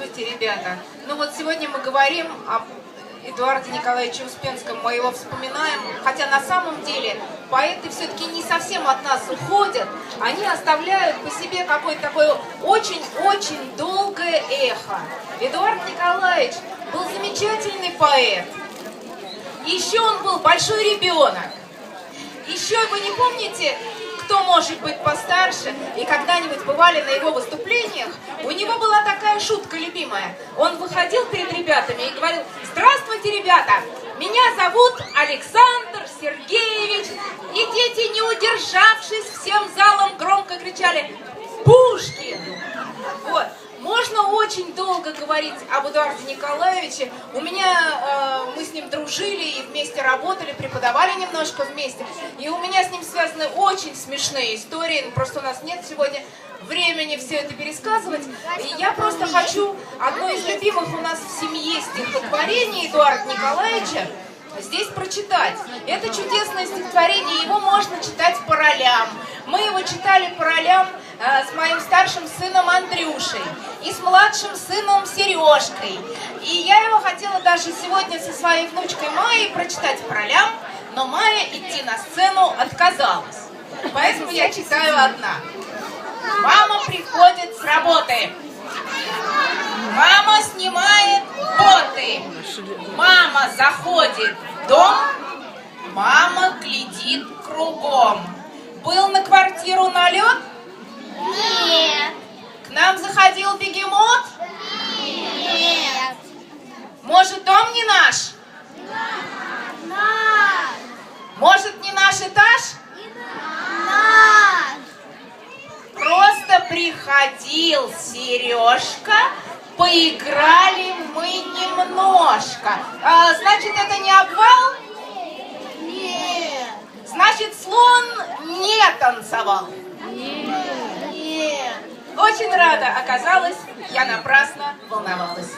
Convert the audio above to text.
Здравствуйте, ребята. Ну вот сегодня мы говорим об Эдуарде Николаевиче Успенском, мы его вспоминаем, хотя на самом деле поэты все-таки не совсем от нас уходят, они оставляют по себе какое-то такое очень-очень долгое эхо. Эдуард Николаевич был замечательный поэт. Еще он был большой ребенок. Еще вы не помните, кто может быть постарше, и когда-нибудь бывали на его выступлениях, у него была такая шутка любимая. Он выходил перед ребятами и говорил: «Здравствуйте, ребята, меня зовут Александр Сергеевич». И дети, не удержавшись, всем залом громко кричали: «Пушкин!» Вот. Можно очень долго говорить об Эдуарде Николаевиче. Мы с ним дружили и вместе работали, преподавали немножко вместе. И у меня с ним связаны очень смешные истории. Просто у нас нет сегодня времени все это пересказывать. И я просто хочу одно из любимых у нас в семье стихотворений Эдуарда Николаевича здесь прочитать. Это чудесное стихотворение, его можно читать по ролям. Мы его читали по ролям с моим старшим сыном Андрюшей и с младшим сыном Сережкой. И я его хотела даже сегодня со своей внучкой Майей прочитать по ролям, но Майя идти на сцену отказалась. Поэтому я читаю одна. Мама приходит с работы. Мама снимает боты. Мама заходит в дом. Мама глядит кругом. Был на квартиру налет? Нет. К нам заходил бегемот? Нет. Может, дом не наш? Наш. Может, не наш этаж? Наш. Просто приходил Сережка, поиграли мы немножко. Значит, это не обвал? Нет. Значит, слон не танцевал. Нет. Очень рада оказалась, я напрасно волновалась.